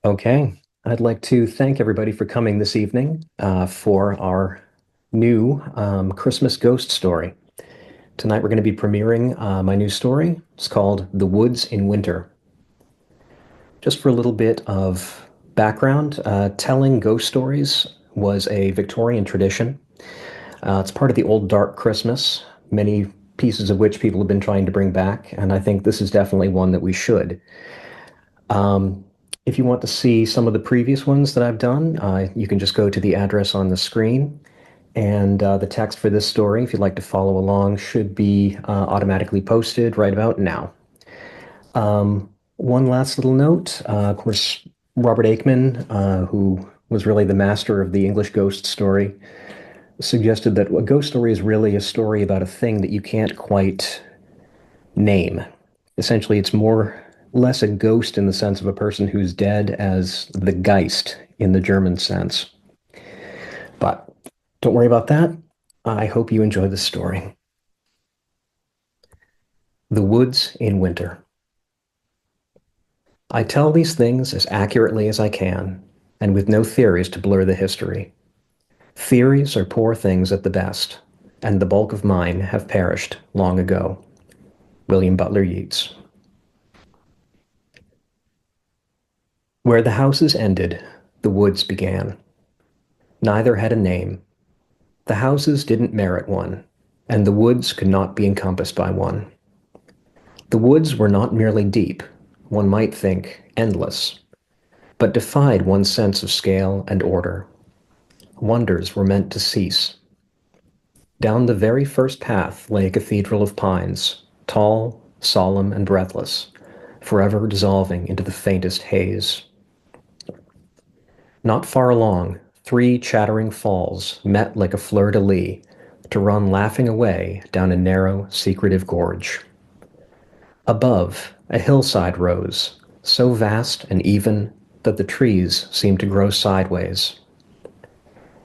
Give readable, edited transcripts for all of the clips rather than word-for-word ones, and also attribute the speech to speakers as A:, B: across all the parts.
A: Okay, I'd like to thank everybody for coming this evening for our new Christmas ghost story. Tonight we're going to be premiering my new story. It's called The Woods in Winter. Just for a little bit of background, telling ghost stories was a Victorian tradition. It's part of the old dark Christmas, many pieces of which people have been trying to bring back, and I think this is definitely one that we should. Um, if you want to see some of the previous ones that I've done, you can just go to the address on the screen. And the text for this story, if you'd like to follow along, should be automatically posted right about now. One last little note. Of course, Robert Aikman, who was really the master of the English ghost story, suggested that a ghost story is really a story about a thing that you can't quite name. Essentially, it's more less a ghost in the sense of a person who's dead as the Geist in the German sense. But don't worry about that. I hope you enjoy the story. The Woods in Winter. I tell these things as accurately as I can, and with no theories to blur the history. Theories are poor things at the best, and the bulk of mine have perished long ago. William Butler Yeats. Where the houses ended, the woods began. Neither had a name. The houses didn't merit one, and the woods could not be encompassed by one. The woods were not merely deep, one might think endless, but defied one's sense of scale and order. Wonders were meant to cease. Down the very first path lay a cathedral of pines, tall, solemn, and breathless, forever dissolving into the faintest haze. Not far along, three chattering falls met like a fleur-de-lis to run laughing away down a narrow, secretive gorge. Above, a hillside rose, so vast and even that the trees seemed to grow sideways.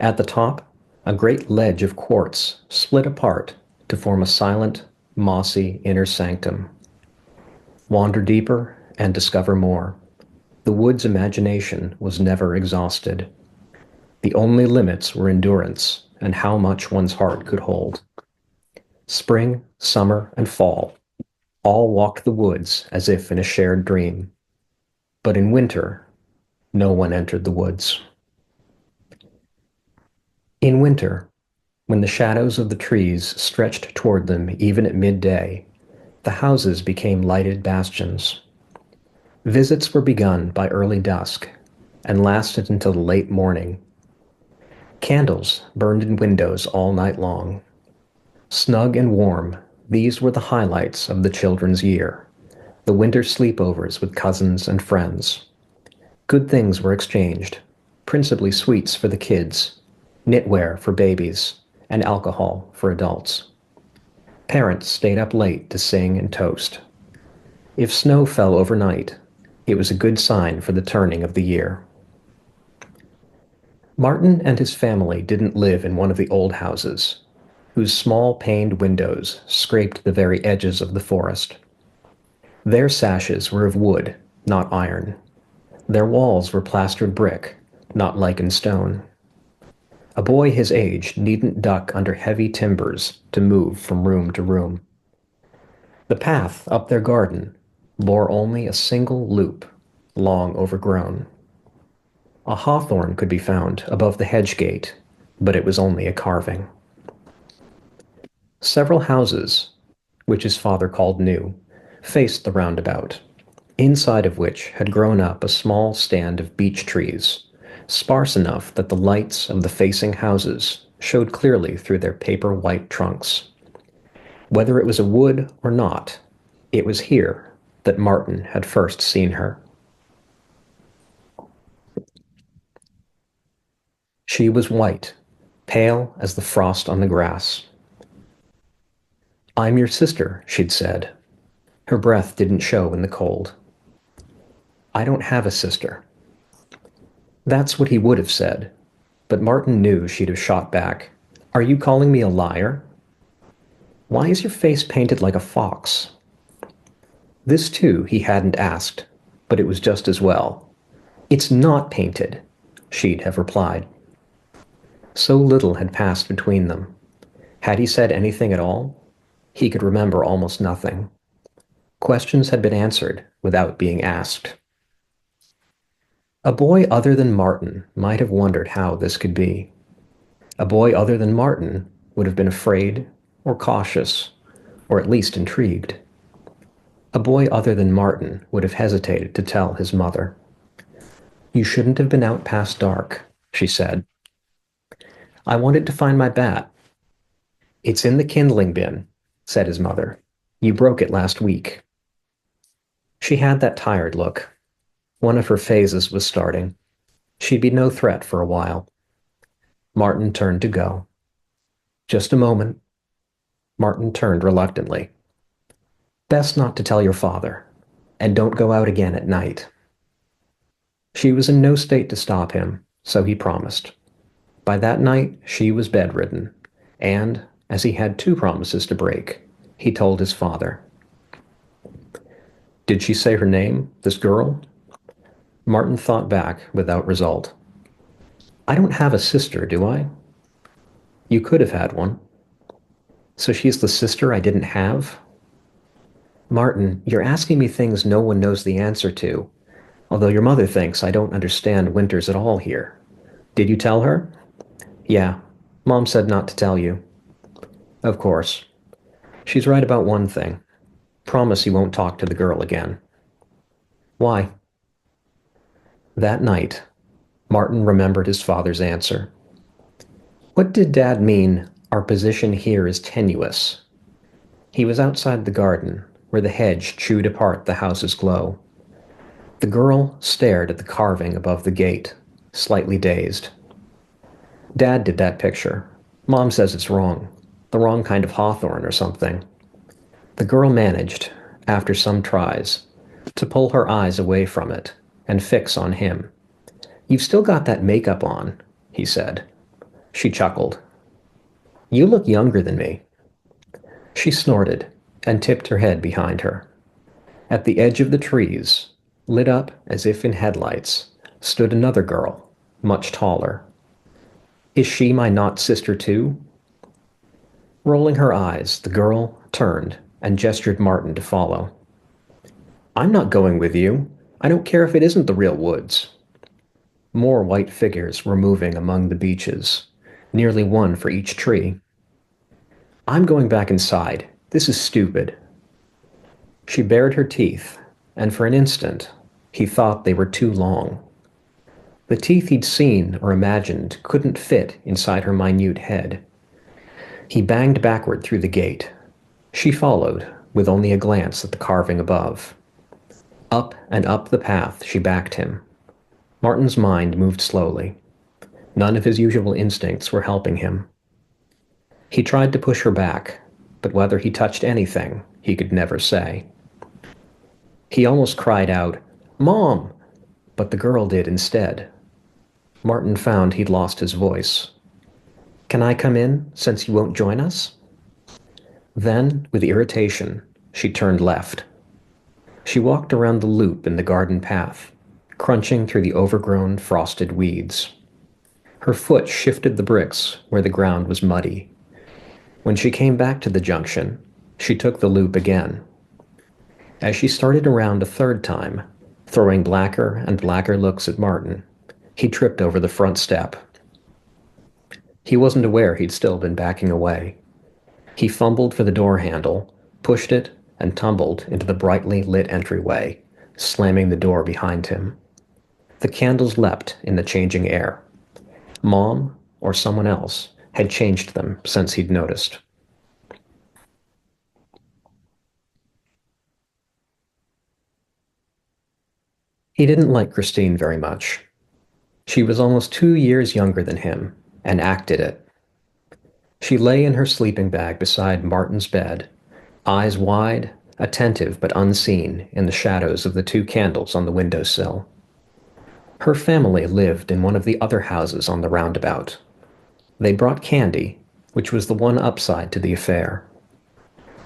A: At the top, a great ledge of quartz split apart to form a silent, mossy inner sanctum. Wander deeper and discover more. The wood's imagination was never exhausted. The only limits were endurance and how much one's heart could hold. Spring, summer, and fall all walked the woods as if in a shared dream. But in winter, no one entered the woods. In winter, when the shadows of the trees stretched toward them even at midday, the houses became lighted bastions. Visits were begun by early dusk and lasted until the late morning. Candles burned in windows all night long. Snug and warm, these were the highlights of the children's year, the winter sleepovers with cousins and friends. Good things were exchanged, principally sweets for the kids, knitwear for babies, and alcohol for adults. Parents stayed up late to sing and toast. If snow fell overnight, it was a good sign for the turning of the year. Martin and his family didn't live in one of the old houses, whose small paned windows scraped the very edges of the forest. Their sashes were of wood, not iron. Their walls were plastered brick, not lichened stone. A boy his age needn't duck under heavy timbers to move from room to room. The path up their garden bore only a single loop, long overgrown. A hawthorn could be found above the hedge gate, but it was only a carving. Several houses, which his father called new, faced the roundabout, inside of which had grown up a small stand of beech trees, sparse enough that the lights of the facing houses showed clearly through their paper-white trunks. Whether it was a wood or not, it was here that Martin had first seen her. She was white, pale as the frost on the grass. "I'm your sister," she'd said. Her breath didn't show in the cold. "I don't have a sister." That's what he would have said, but Martin knew she'd have shot back. "Are you calling me a liar? Why is your face painted like a fox?" This too he hadn't asked, but it was just as well. It's not painted, she'd have replied. So little had passed between them. Had he said anything at all? He could remember almost nothing. Questions had been answered without being asked. A boy other than Martin might have wondered how this could be. A boy other than Martin would have been afraid or cautious, or at least intrigued. A boy other than Martin would have hesitated to tell his mother. You shouldn't have been out past dark, she said. I wanted to find my bat. It's in the kindling bin, said his mother. You broke it last week. She had that tired look. One of her phases was starting. She'd be no threat for a while. Martin turned to go. Just a moment. Martin turned reluctantly. Best not to tell your father, and don't go out again at night. She was in no state to stop him, so he promised. By that night, she was bedridden, and, as he had two promises to break, he told his father. Did she say her name, this girl? Martin thought back without result. I don't have a sister, do I? You could have had one. So she's the sister I didn't have? Martin, you're asking me things no one knows the answer to, although your mother thinks I don't understand winters at all here. Did you tell her? Yeah. Mom said not to tell you. Of course. She's right about one thing. Promise you won't talk to the girl again. Why? That night, Martin remembered his father's answer. What did Dad mean, our position here is tenuous? He was outside the garden, where the hedge chewed apart the house's glow. The girl stared at the carving above the gate, slightly dazed. Dad did that picture. Mom says it's wrong. The wrong kind of hawthorn or something. The girl managed, after some tries, to pull her eyes away from it and fix on him. You've still got that makeup on, he said. She chuckled. You look younger than me. She snorted and tipped her head behind her. At the edge of the trees, lit up as if in headlights, stood another girl, much taller. Is she my not sister too? Rolling her eyes, the girl turned and gestured Martin to follow. I'm not going with you. I don't care if it isn't the real woods. More white figures were moving among the beeches, nearly one for each tree. I'm going back inside. This is stupid. She bared her teeth, and for an instant, he thought they were too long. The teeth he'd seen or imagined couldn't fit inside her minute head. He banged backward through the gate. She followed, with only a glance at the carving above. Up and up the path she backed him. Martin's mind moved slowly. None of his usual instincts were helping him. He tried to push her back, but whether he touched anything, he could never say. He almost cried out, Mom! But the girl did instead. Martin found he'd lost his voice. Can I come in, since you won't join us? Then, with irritation, she turned left. She walked around the loop in the garden path, crunching through the overgrown, frosted weeds. Her foot shifted the bricks where the ground was muddy. When she came back to the junction, she took the loop again. As she started around a third time, throwing blacker and blacker looks at Martin, he tripped over the front step. He wasn't aware he'd still been backing away. He fumbled for the door handle, pushed it, and tumbled into the brightly lit entryway, slamming the door behind him. The candles leapt in the changing air. Mom, or someone else, had changed them since he'd noticed. He didn't like Christine very much. She was almost 2 years younger than him, and acted it. She lay in her sleeping bag beside Martin's bed, eyes wide, attentive but unseen in the shadows of the two candles on the windowsill. Her family lived in one of the other houses on the roundabout. They brought candy, which was the one upside to the affair.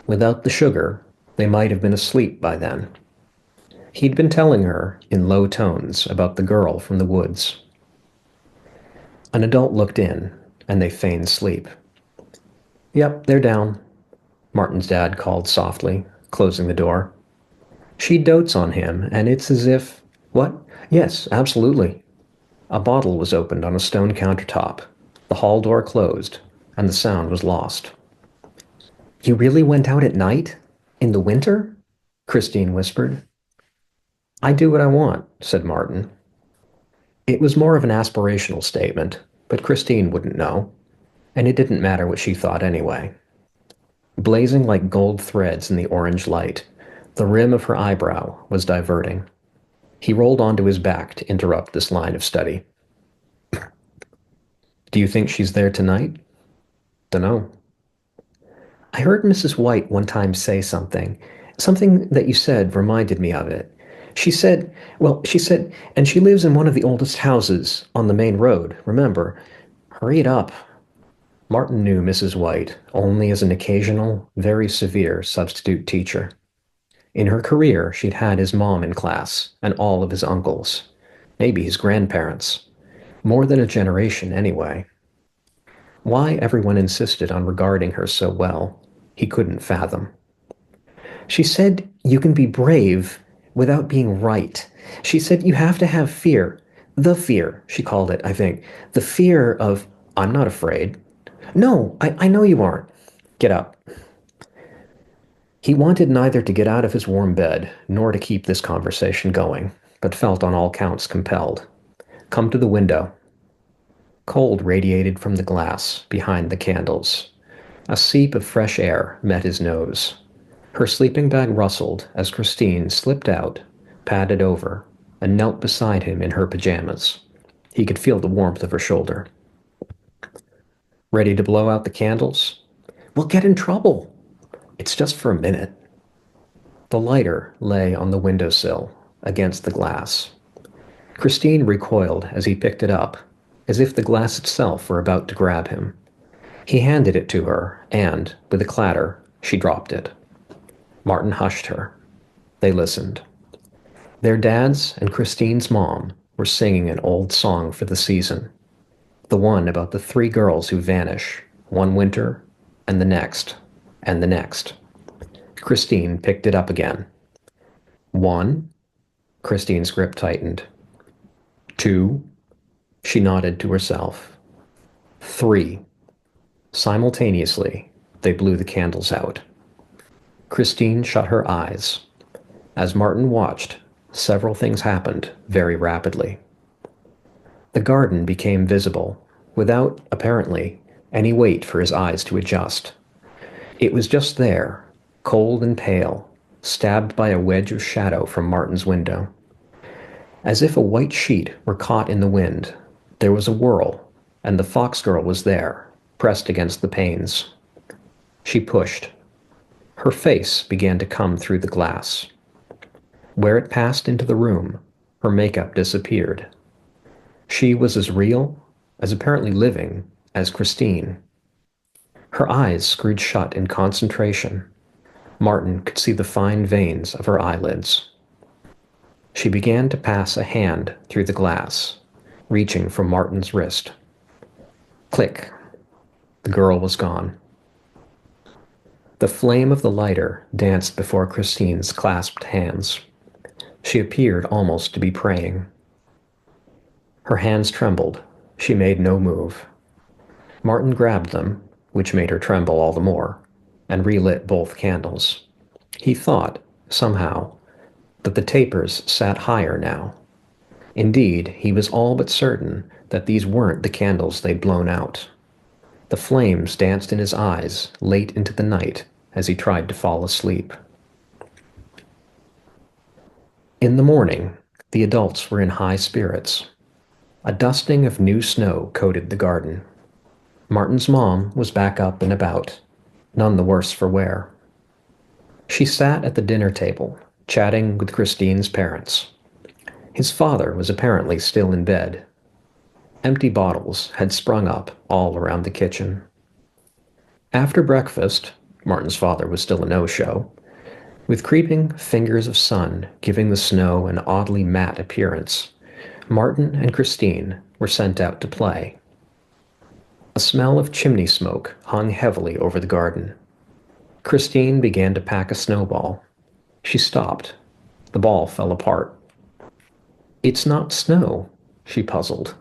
A: Without the sugar, they might have been asleep by then. He'd been telling her, in low tones, about the girl from the woods. An adult looked in, and they feigned sleep. Yep, they're down, Martin's dad called softly, closing the door. She dotes on him, and it's as if... What? Yes, absolutely. A bottle was opened on a stone countertop. The hall door closed, and the sound was lost. You really went out at night? In the winter? Christine whispered. I do what I want, said Martin. It was more of an aspirational statement, but Christine wouldn't know, and it didn't matter what she thought anyway. Blazing like gold threads in the orange light, the rim of her eyebrow was diverting. He rolled onto his back to interrupt this line of study. Do you think she's there tonight? Dunno. I heard Mrs. White one time say something. Something that you said reminded me of it. She said, and she lives in one of the oldest houses on the main road, remember? Hurry it up. Martin knew Mrs. White only as an occasional, very severe substitute teacher. In her career, she'd had his mom in class, and all of his uncles. Maybe his grandparents. More than a generation, anyway. Why everyone insisted on regarding her so well, he couldn't fathom. She said you can be brave without being right. She said you have to have fear. The fear, she called it, I think. The fear of, I'm not afraid. No, I know you aren't. Get up. He wanted neither to get out of his warm bed nor to keep this conversation going, but felt on all counts compelled. Come to the window. Cold radiated from the glass behind the candles. A seep of fresh air met his nose. Her sleeping bag rustled as Christine slipped out, padded over, and knelt beside him in her pajamas. He could feel the warmth of her shoulder. Ready to blow out the candles? We'll get in trouble. It's just for a minute. The lighter lay on the windowsill, against the glass. Christine recoiled as he picked it up, as if the glass itself were about to grab him. He handed it to her, and, with a clatter, she dropped it. Martin hushed her. They listened. Their dads and Christine's mom were singing an old song for the season. The one about the three girls who vanish, one winter, and the next, and the next. Christine picked it up again. 1. Christine's grip tightened. 2. She nodded to herself. 3. Simultaneously, they blew the candles out. Christine shut her eyes. As Martin watched, several things happened very rapidly. The garden became visible, without, apparently, any wait for his eyes to adjust. It was just there, cold and pale, stabbed by a wedge of shadow from Martin's window. As if a white sheet were caught in the wind, there was a whirl, and the fox girl was there, pressed against the panes. She pushed. Her face began to come through the glass. Where it passed into the room, her makeup disappeared. She was as real, as apparently living, as Christine. Her eyes screwed shut in concentration. Martin could see the fine veins of her eyelids. She began to pass a hand through the glass, reaching for Martin's wrist. Click. The girl was gone. The flame of the lighter danced before Christine's clasped hands. She appeared almost to be praying. Her hands trembled. She made no move. Martin grabbed them, which made her tremble all the more, and relit both candles. He thought, somehow, that the tapers sat higher now. Indeed, he was all but certain that these weren't the candles they'd blown out. The flames danced in his eyes late into the night as he tried to fall asleep. In the morning, the adults were in high spirits. A dusting of new snow coated the garden. Martin's mom was back up and about, none the worse for wear. She sat at the dinner table, chatting with Christine's parents. His father was apparently still in bed. Empty bottles had sprung up all around the kitchen. After breakfast, Martin's father was still a no-show, With creeping fingers of sun giving the snow an oddly matte appearance, Martin and Christine were sent out to play. A smell of chimney smoke hung heavily over the garden. Christine began to pack a snowball. She stopped. The ball fell apart. "It's not snow," she puzzled,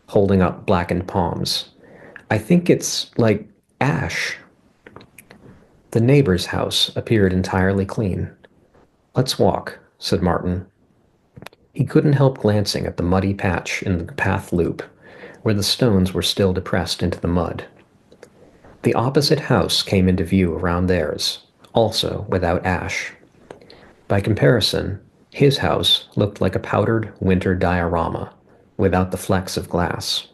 A: holding up blackened palms. "I think it's, like, ash." The neighbor's house appeared entirely clean. "Let's walk," said Martin. He couldn't help glancing at the muddy patch in the path loop, where the stones were still depressed into the mud. The opposite house came into view around theirs, also without ash. By comparison, his house looked like a powdered winter diorama, without the flecks of glass.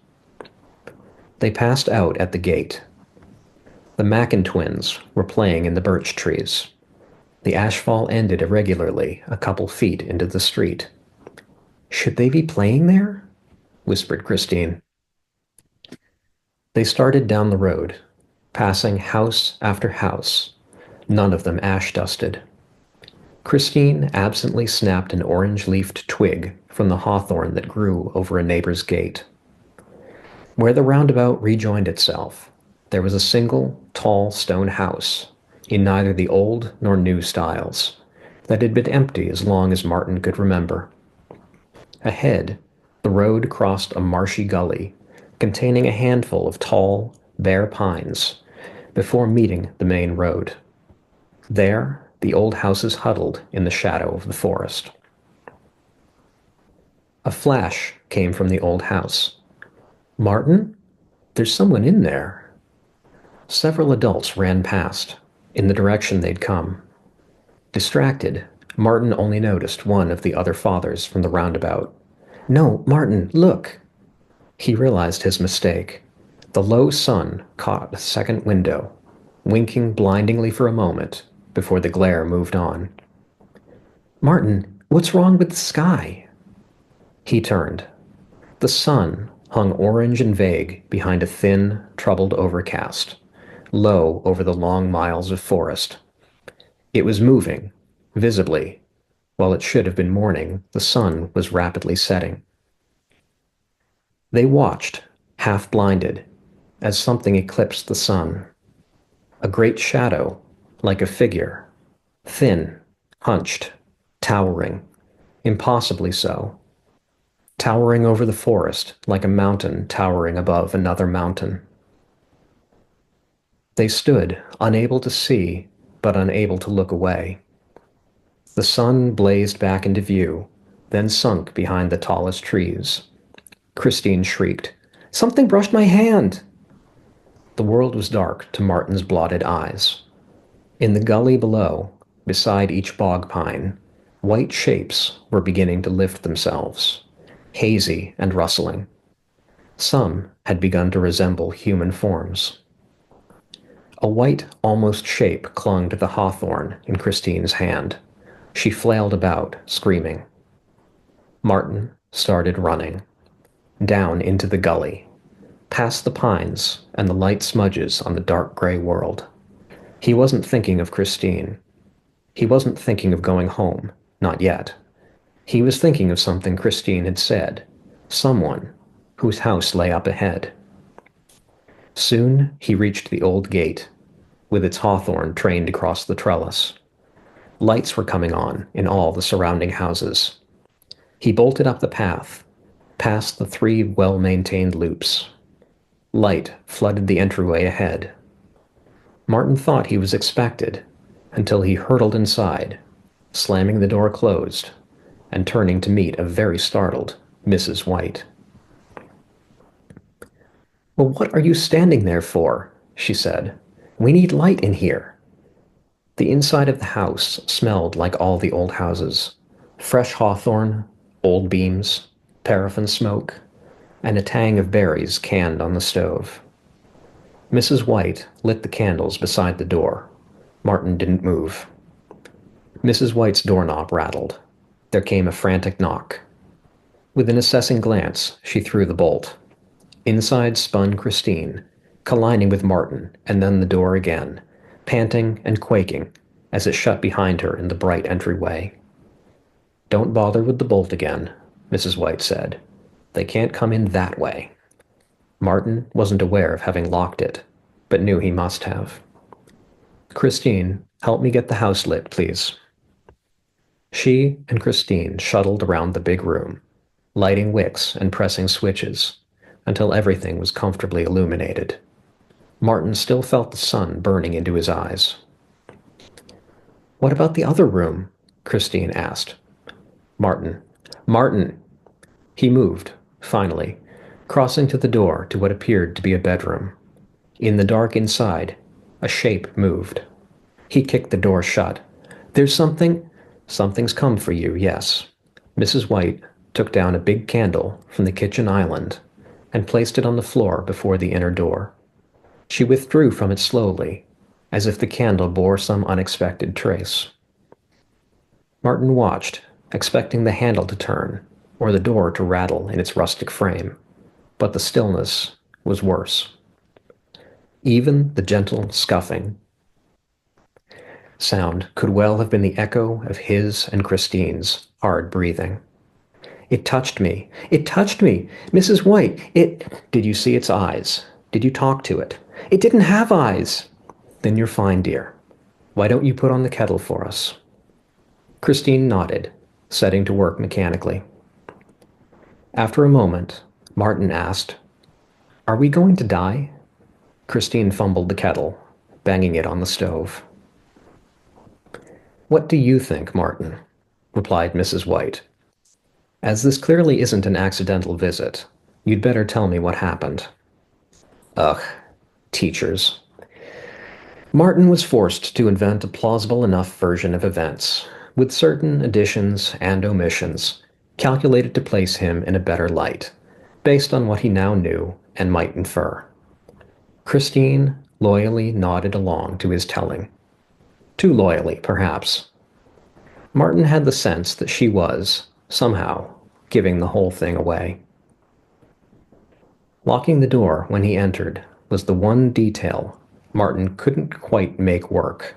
A: They passed out at the gate. The Mackin twins were playing in the birch trees. The ashfall ended irregularly a couple feet into the street. "Should they be playing there?" whispered Christine. They started down the road, passing house after house, none of them ash-dusted. Christine absently snapped an orange-leafed twig from the hawthorn that grew over a neighbor's gate. Where the roundabout rejoined itself, there was a single, tall stone house, in neither the old nor new styles, that had been empty as long as Martin could remember. Ahead, the road crossed a marshy gully, containing a handful of tall, bare pines, before meeting the main road. There, the old houses huddled in the shadow of the forest. A flash came from the old house. "Martin? There's someone in there." Several adults ran past, in the direction they'd come. Distracted, Martin only noticed one of the other fathers from the roundabout. "No, Martin, look!" He realized his mistake. The low sun caught a second window, winking blindingly for a moment before the glare moved on. "Martin, what's wrong with the sky?" He turned. The sun hung orange and vague behind a thin, troubled overcast, low over the long miles of forest. It was moving, visibly. While it should have been morning, the sun was rapidly setting. They watched, half-blinded, as something eclipsed the sun. A great shadow, like a figure, thin, hunched, towering, impossibly so, towering over the forest like a mountain towering above another mountain. They stood, unable to see, but unable to look away. The sun blazed back into view, then sunk behind the tallest trees. Christine shrieked, "Something brushed my hand!" The world was dark to Martin's blotted eyes. In the gully below, beside each bog pine, white shapes were beginning to lift themselves, hazy and rustling. Some had begun to resemble human forms. A white, almost shape clung to the hawthorn in Christine's hand. She flailed about, screaming. Martin started running, down into the gully, past the pines and the light smudges on the dark gray world. He wasn't thinking of Christine. He wasn't thinking of going home, not yet. He was thinking of something Christine had said, someone whose house lay up ahead. Soon he reached the old gate, with its hawthorn trained across the trellis. Lights were coming on in all the surrounding houses. He bolted up the path, past the 3 well-maintained loops. Light flooded the entryway ahead. Martin thought he was expected, until he hurtled inside, slamming the door closed, and turning to meet a very startled Mrs. White. "Well, what are you standing there for?" she said. "We need light in here." The inside of the house smelled like all the old houses. Fresh hawthorn, old beams, paraffin smoke, and a tang of berries canned on the stove. Mrs. White lit the candles beside the door. Martin didn't move. Mrs. White's doorknob rattled. There came a frantic knock. With an assessing glance, she threw the bolt. Inside spun Christine, colliding with Martin, and then the door again, panting and quaking, as it shut behind her in the bright entryway. "Don't bother with the bolt again," Mrs. White said. "They can't come in that way." Martin wasn't aware of having locked it, but knew he must have. "Christine, help me get the house lit, please." She and Christine shuttled around the big room, lighting wicks and pressing switches, until everything was comfortably illuminated. Martin still felt the sun burning into his eyes. "What about the other room?" Christine asked. Martin. Martin! He moved, finally, crossing to the door to what appeared to be a bedroom. In the dark inside, a shape moved. He kicked the door shut. "There's something—" "Something's come for you, yes." Mrs. White took down a big candle from the kitchen island and placed it on the floor before the inner door. She withdrew from it slowly, as if the candle bore some unexpected trace. Martin watched, expecting the handle to turn or the door to rattle in its rustic frame, but the stillness was worse. Even the gentle scuffing sound could well have been the echo of his and Christine's hard breathing. "It touched me. It touched me. Mrs. White, it—" "Did you see its eyes? Did you talk to it?" "It didn't have eyes." "Then you're fine, dear. Why don't you put on the kettle for us?" Christine nodded, setting to work mechanically. After a moment, Martin asked, "Are we going to die?" Christine fumbled the kettle, banging it on the stove. "What do you think, Martin?" replied Mrs. White. "As this clearly isn't an accidental visit, you'd better tell me what happened." Ugh, teachers. Martin was forced to invent a plausible enough version of events, with certain additions and omissions, calculated to place him in a better light, based on what he now knew and might infer. Christine loyally nodded along to his telling. Too loyally, perhaps. Martin had the sense that she was, somehow, giving the whole thing away. Locking the door when he entered was the one detail Martin couldn't quite make work.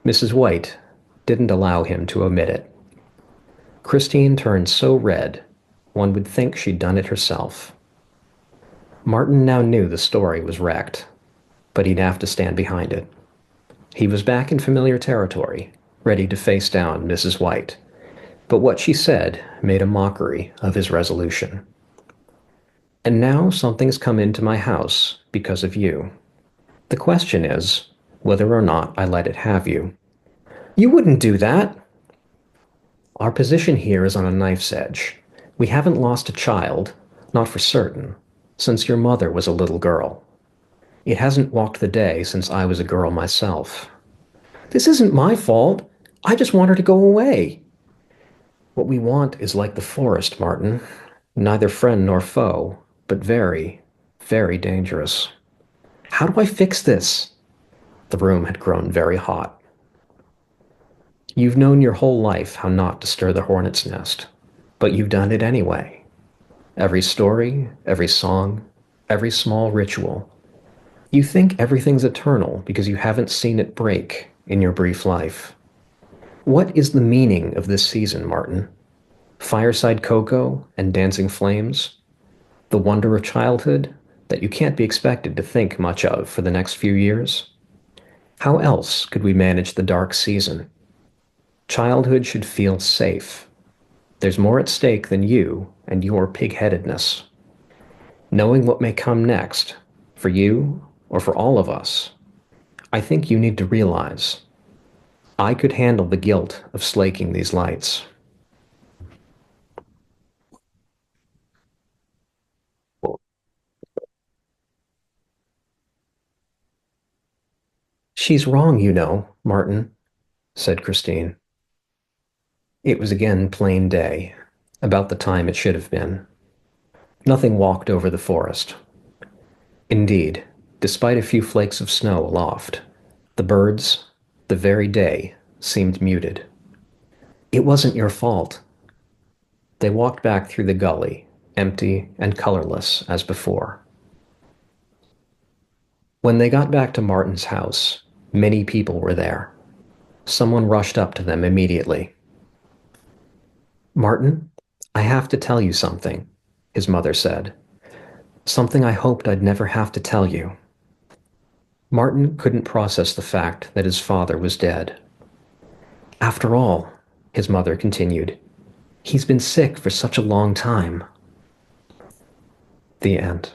A: Mrs. White didn't allow him to omit it. Christine turned so red, one would think she'd done it herself. Martin now knew the story was wrecked, but he'd have to stand behind it. He was back in familiar territory, ready to face down Mrs. White, but what she said made a mockery of his resolution. "And now something's come into my house because of you. The question is whether or not I let it have you." "You wouldn't do that!" "Our position here is on a knife's edge. We haven't lost a child, not for certain, since your mother was a little girl. It hasn't walked the day since I was a girl myself." "This isn't my fault. I just want her to go away." "What we want is like the forest, Martin. Neither friend nor foe, but very, very dangerous." "How do I fix this?" The room had grown very hot. "You've known your whole life how not to stir the hornet's nest, but you've done it anyway. Every story, every song, every small ritual. You think everything's eternal because you haven't seen it break in your brief life. What is the meaning of this season, Martin? Fireside cocoa and dancing flames? The wonder of childhood that you can't be expected to think much of for the next few years? How else could we manage the dark season? Childhood should feel safe. There's more at stake than you and your pig-headedness. Knowing what may come next, for you or for all of us, I think you need to realize I could handle the guilt of slaking these lights." "She's wrong, you know, Martin," said Christine. It was again plain day, about the time it should have been. Nothing walked over the forest. Indeed, despite a few flakes of snow aloft, the birds, the very day, seemed muted. "It wasn't your fault." They walked back through the gully, empty and colorless as before. When they got back to Martin's house, many people were there. Someone rushed up to them immediately. "Martin, I have to tell you something," his mother said. "Something I hoped I'd never have to tell you." Martin couldn't process the fact that his father was dead. "After all," his mother continued, "he's been sick for such a long time." The end.